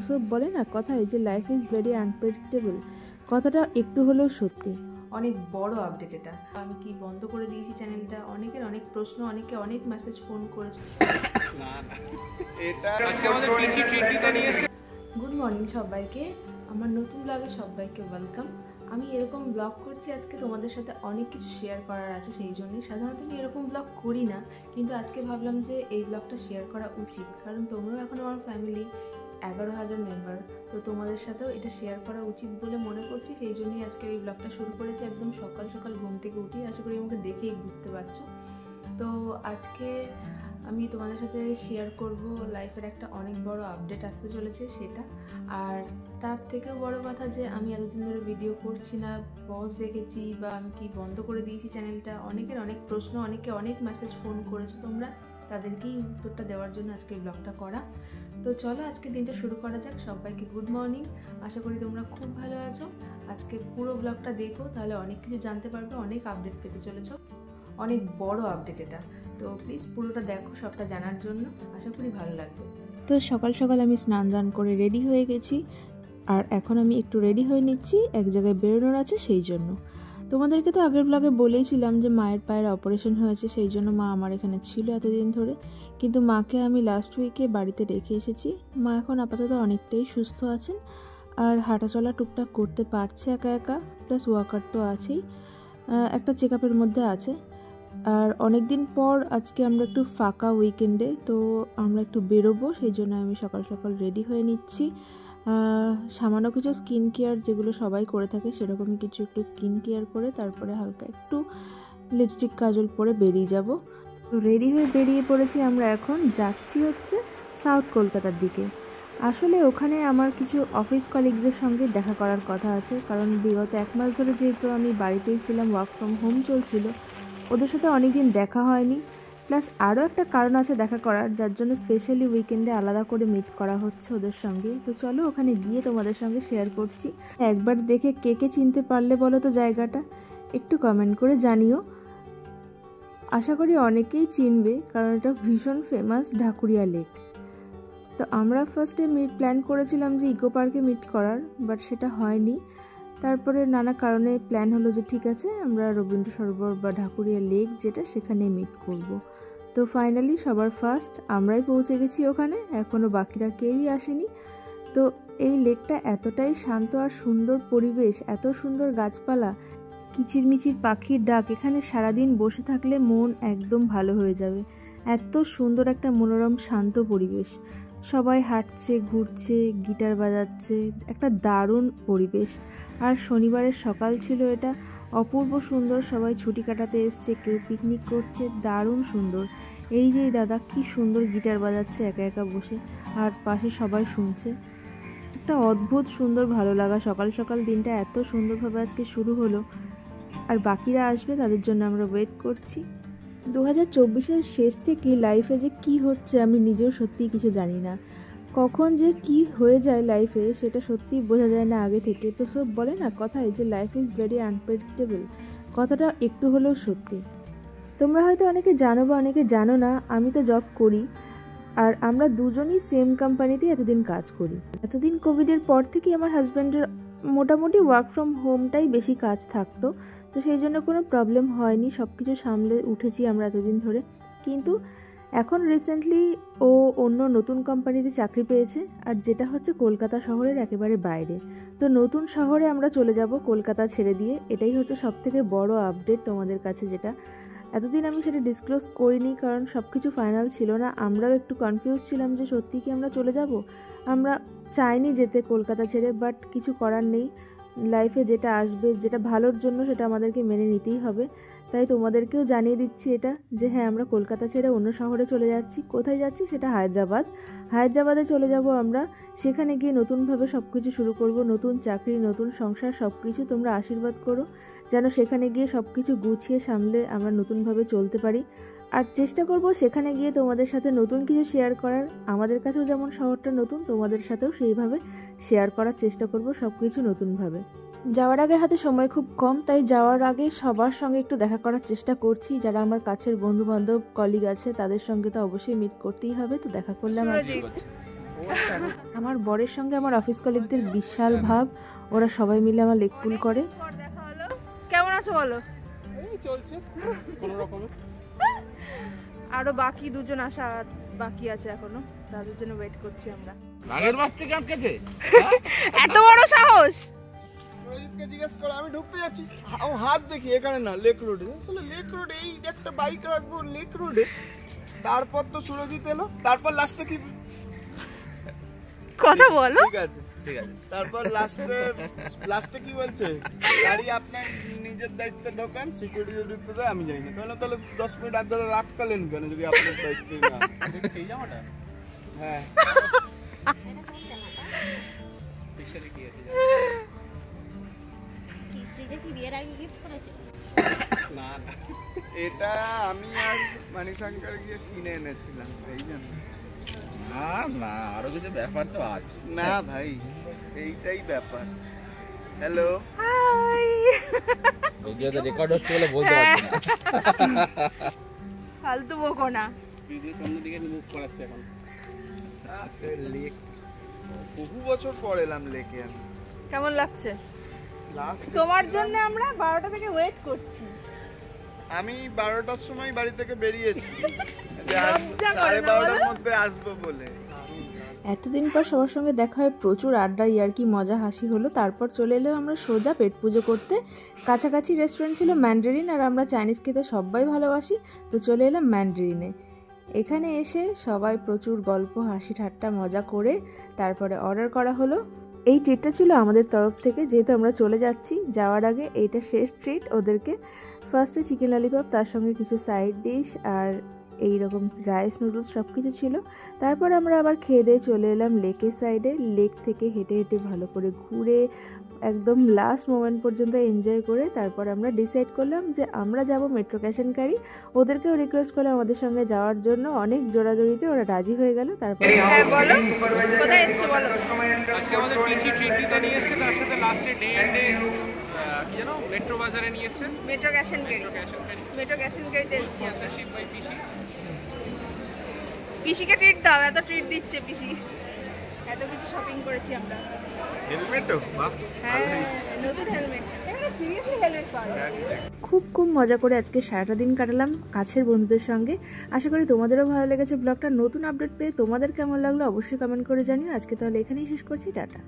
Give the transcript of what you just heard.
সব বলে না কথায় যে লাইফ ইজ ভেরি আনপ্রেডিক্টেবল, কথাটা একটু হলেও সত্যি। অনেক বড় আপডেট এটা। আমি কি বন্ধ করে দিয়েছি চ্যানেলটা? অনেকের অনেক প্রশ্ন, অনেকে অনেক মেসেজ ফোন করেছে। গুড মর্নিং সবাইকে, আমার নতুন ব্লগে সবাইকে ওয়েলকাম। আমি এরকম ব্লগ করছি আজকে, তোমাদের সাথে অনেক কিছু শেয়ার করার আছে, সেই জন্যই। সাধারণত আমি এরকম ব্লগ করি না, কিন্তু আজকে ভাবলাম যে এই ব্লগটা শেয়ার করা উচিত, কারণ তোমরাও এখন আমার ফ্যামিলি 11,000 মেম্বার, তো তোমাদের সাথেও এটা শেয়ার করা উচিত বলে মনে করছি, সেই জন্যই আজকে এই ব্লগটা শুরু করেছি একদম সকাল সকাল ঘুম থেকে উঠি। আশা করি আমাকে দেখেই বুঝতে পারছো। তো আজকে আমি তোমাদের সাথে শেয়ার করব লাইফের একটা অনেক বড় আপডেট আসতে চলেছে সেটা। আর তার থেকেও বড় কথা যে আমি এতদিন ধরে ভিডিও করছি না, পজ রেখেছি বা আমি কি বন্ধ করে দিয়েছি চ্যানেলটা। অনেকের অনেক প্রশ্ন, অনেকে অনেক মেসেজ ফোন করেছো তোমরা, তাদেরকেই উত্তরটা দেওয়ার জন্য আজকে এই ব্লগটা করা। তো চলো আজকে দিনটা শুরু করা যাক। সবাইকে গুড মর্নিং, আশা করি তোমরা খুব ভালো আছো। আজকে পুরো ব্লগটা দেখো, তাহলে অনেক কিছু জানতে পারবে, অনেক আপডেট পেতে চলেছো। অনেক বড় আপডেট এটা, তো প্লিজ পুরোটা দেখো সবটা জানার জন্য, আশা করি ভালো লাগবে। তো সকাল সকাল আমি স্নান দান করে রেডি হয়ে গেছি, আর এখন আমি একটু রেডি হয়ে নিচ্ছি, এক জায়গায় বেরোনোর আছে সেই জন্য। তোমাদেরকে তো আগের ব্লগে বলেইছিলাম যে মায়ের পায়ের অপারেশন হয়েছে, সেই জন্য মা আমার এখানে ছিল এতদিন ধরে, কিন্তু মাকে আমি লাস্ট উইকে বাড়িতে রেখে এসেছি। মা এখন আপাতত অনেকটাই সুস্থ আছেন, আর হাঁটাচলা টুকটাক করতে পারছে একা একা, প্লাস ওয়াকার তো আছেই, একটা চেক আপের মধ্যে আছে। আর অনেক দিন পর আজকে আমরা একটু ফাঁকা উইকেন্ডে, তো আমরা একটু বেরোবো, সেই জন্য আমি সকাল সকাল রেডি হয়ে নিচ্ছি। সামান্য কিছু স্কিন কেয়ার যেগুলো সবাই করে থাকে সেরকমই কিছু একটু স্কিন কেয়ার করে তারপরে হালকা একটু লিপস্টিক কাজল পরে বেরিয়ে যাব। তো রেডি হয়ে বেরিয়ে পড়েছি আমরা, এখন যাচ্ছি হচ্ছে সাউথ কলকাতার দিকে। আসলে ওখানে আমার কিছু অফিস কলিগদের সঙ্গে দেখা করার কথা আছে, কারণ বিগত 1 মাস ধরে যেহেতু আমি বাড়িতেই ছিলাম, ওয়ার্ক ফ্রম হোম চলছিল, ওদের সাথে অনেকদিন দেখা হয়নি। প্লাস আরও একটা কারণ আছে দেখা করার, যার জন্য স্পেশালি উইকেন্ডে আলাদা করে মিট করা হচ্ছে ওদের সঙ্গে। তো চলো ওখানে গিয়ে তোমাদের সঙ্গে শেয়ার করছি। একবার দেখে কে কে চিনতে পারলে বলো তো জায়গাটা, একটু কমেন্ট করে জানিও। আশা করি অনেকেই চিনবে, কারণ এটা ভীষণ ফেমাস ঢাকুরিয়া লেক। তো আমরা ফার্স্টে প্ল্যান করেছিলাম যে ইকো পার্কে মিট করার, বাট সেটা হয়নি। তারপরে নানা কারণে প্ল্যান হলো যে ঠিক আছে আমরা রবীন্দ্র সরোবর বা ঢাকুরিয়া লেক যেটা, সেখানে মিট করব। তো ফাইনালি সবার ফার্স্ট আমরাই পৌঁছে গেছি ওখানে, এখনও বাকিরা কেউই আসেনি। তো এই লেকটা এতটাই শান্ত আর সুন্দর পরিবেশ, এত সুন্দর গাছপালা, কিচিরমিচির পাখির ডাক, এখানে সারাদিন বসে থাকলে মন একদম ভালো হয়ে যাবে। এত সুন্দর একটা মনোরম শান্ত পরিবেশ, সবাই হাঁটছে, ঘুরছে, গিটার বাজাচ্ছে, একটা দারুণ পরিবেশ। আর শনিবারের সকাল ছিল এটা, অপূর্ব সুন্দর, সবাই ছুটি কাটাতে এসছে, কেউ পিকনিক করছে, দারুণ সুন্দর। এই যে দাদা কি সুন্দর গিটার বাজাচ্ছে একা একা বসে, আর পাশে সবাই শুনছে। একটা অদ্ভুত সুন্দর ভালো লাগা, সকাল সকাল দিনটা এত সুন্দরভাবে আজকে শুরু হলো। আর বাকিরা আসবে, তাদের জন্য আমরা ওয়েট করছি। 2024-এর শেষ থেকে লাইফে যে কি হচ্ছে আমি নিজেও সত্যিই কিছু জানি না, কখন যে কি হয়ে যায় লাইফে সেটা সত্যিই বোঝা যায় না আগে থেকে। তো সব বলে না কথায় যে লাইফ ইজ ভেরি আনপ্রেডিক্টেবল, কথাটা একটু হলেও সত্যি। তোমরা হয়তো অনেকে জানো বা অনেকে জানো না, আমি তো জব করি, আর আমরা দুজনই সেম কোম্পানিতে এতদিন কাজ করি। এতদিন কোভিডের পর থেকেই আমার হাজব্যান্ডের মোটামুটি ওয়ার্ক ফ্রম হোমটাই বেশি কাজ থাকতো, তো সেই জন্য কোনো প্রবলেম হয়নি, সব কিছু সামলে উঠেছি আমরা এতদিন ধরে। কিন্তু এখন রিসেন্টলি ও অন্য নতুন কোম্পানিতে চাকরি পেয়েছে, আর যেটা হচ্ছে কলকাতা শহরের একেবারে বাইরে। তো নতুন শহরে আমরা চলে যাব কলকাতা ছেড়ে দিয়ে, এটাই হচ্ছে সবথেকে বড় আপডেট তোমাদের কাছে, যেটা এতদিন আমি সেটা ডিসক্লোজ করিনি, কারণ সব কিছু ফাইনাল ছিল না। আমরাও একটু কনফিউজ ছিলাম যে সত্যি কি আমরা চলে যাব। আমরা চাইনি যেতে কলকাতা ছেড়ে, বাট কিছু করার নেই, লাইফে যেটা আসবে, যেটা ভালোর জন্য, সেটা আমাদেরকে মেনে নিতেই হবে। তাই তোমাদেরকেও জানিয়ে দিচ্ছি এটা, যে হ্যাঁ আমরা কলকাতা ছেড়ে অন্য শহরে চলে যাচ্ছি। কোথায় যাচ্ছি সেটা হায়দ্রাবাদে চলে যাব আমরা। সেখানে গিয়ে নতুনভাবে সব কিছু শুরু করব, নতুন চাকরি, নতুন সংসার, সব কিছু। তোমরা আশীর্বাদ করো যেন সেখানে গিয়ে সব কিছু গুছিয়ে সামলে আমরা নতুনভাবে চলতে পারি। আর চেষ্টা করব সেখানে গিয়ে তোমাদের সাথে নতুন কিছু শেয়ার করার। আমাদের কাছেও যেমন শহরটা নতুন, তোমাদের সাথেও সেইভাবে শেয়ার করার চেষ্টা করব সব কিছু নতুনভাবে। যাওয়ার আগে হাতে সময় খুব কম, তাই যাওয়ার আগে সবার সঙ্গে একটু দেখা করার চেষ্টা করছি। যারা আমার কাছের বন্ধু বান্ধব কলিগ আছে তাদের সঙ্গে তো অবশ্যই মিট করতেই হবে। তো দেখা করলাম। আমার বরের সঙ্গে আমার অফিস কলিগদের বিশাল ভাব, ওরা সবাই মিলে আমার লেগ পুল করে। দেখা হলো, কেমন আছো বলো? চলছে কোনো রকমে। আরো বাকি দুজন আসা বাকি আছে এখনো, তাদের জন্য ওয়েট করছি আমরা। আগের বাচ্চা কাটকেছে এত বড় সাহস! সুরজিৎকে জিজ্ঞেস করে আমি ঢুকতে যাচ্ছি, হাত দেখি এখানে না, লেক রোডে। আসলে লেক রোডে এই একটা বাইক রাখবো লেক রোডে? তারপর তো সুরজিৎ এলো, তারপর লাস্টে কি কথা বলো। ঠিক আছে তারপর লাস্টে কি বলছে, গাড়ি আপনার নিজের দায়িত্বে ঢোকান, সিকিউরিটি ঢুকতে দেয় আমি জানি না। তাহলে 10 মিনিট আর ধরে আটকালেন কেন যদি আপনার দায়িত্বে না? সেই জামাটা হ্যাঁ স্পেশালিটি আছে না না, এটা আমি আর মানিশঙ্কর গিয়ে কিনে এনেছিলাম এই জন্য। না না, আরো কিছু ব্যাপার তো আছে। না ভাই, এইটাই ব্যাপার। Hello, high. ভিডিওতে রেকর্ড হচ্ছে বলে বলতে পারছি না। ফালতু বকো না। ভিডিও সামনে দিকে মুভ করাচ্ছে এখন। লেক বহু বছর পর এলাম লেকে আমি। কেমন লাগছে? লাস্ট তোমার জন্য আমরা 12টা থেকে ওয়েট করছি। আমি 12টার সময় বাড়ি থেকে বেরিয়েছি, লজ্জা করে না 12:30টার বলো? মধ্যে আসবো বলে। এতদিন পর সবার সঙ্গে দেখা হয়, প্রচুর আড্ডা, ইয়ার্কি, মজা, হাসি হলো। তারপর চলে এলাম আমরা সোজা পেট পুজো করতে। কাছাকাছি রেস্টুরেন্ট ছিল ম্যান্ডারিন, আর আমরা চাইনিজ খেতে সবাই ভালোবাসি, তো চলে এলাম ম্যান্ডারিনে। এখানে এসে সবাই প্রচুর গল্প, হাসি, ঠাট্টা, মজা করে তারপরে অর্ডার করা হলো। এই ট্রিটটা ছিল আমাদের তরফ থেকে, যেহেতু আমরা চলে যাচ্ছি। যাওয়ার আগে এইটা শেষ ট্রিট ওদেরকে। ফার্স্টে চিকেন ললিপপ, তার সঙ্গে কিছু সাইড ডিশ আর এইরকম রাইস, নুডলস সব কিছু ছিল। তারপর আমরা আবার খেয়ে দিয়ে চলে এলাম লেকের সাইডে। লেক থেকে হেঁটে হেঁটে ভালো করে ঘুরে একদম লাস্ট মোমেন্ট পর্যন্ত এনজয় করে তারপর আমরা ডিসাইড করলাম যে আমরা যাব মেট্রো ক্যাশ অ্যান্ড ক্যারি। ওদেরকেও রিকোয়েস্ট করলাম আমাদের সঙ্গে যাওয়ার জন্য, অনেক জোরাজোরিতে ওরা রাজি হয়ে গেল। তারপর হ্যাঁ বলো, কোথায় এসছো বলো? আজকে আমাদের পিসি ট্রিট দিতে নিয়ে এসেছে, তার সাথে লাস্টে ডে এন্ডে কি জানো মেট্রো বাজারে নিয়ে এসেছে। Metro cash and carry, Metro cash and ক্যারিতে এসছি আমরা। Sponsorship by PC. পিসিকে ট্রিট দাও, এত ট্রিট দিচ্ছে পিসি। এত কিছু শপিং করেছি আমরা। হেলমেটও বাহ, হ্যাঁ, নতুন হেলমেট। এখানে সিরিয়াসলি হেলমেট পাওয়া যায়। খুব মজা করে আজকে সারাটা দিন কাটালাম কাছের বন্ধুদের সঙ্গে। আশা করি তোমাদেরও ভালো লেগেছে ব্লগটা। নতুন আপডেট পেয়ে তোমাদের কেমন লাগলো অবশ্যই কমেন্ট করে জানিও। আজকে তাহলে এখানেই শেষ করছি, টাটা।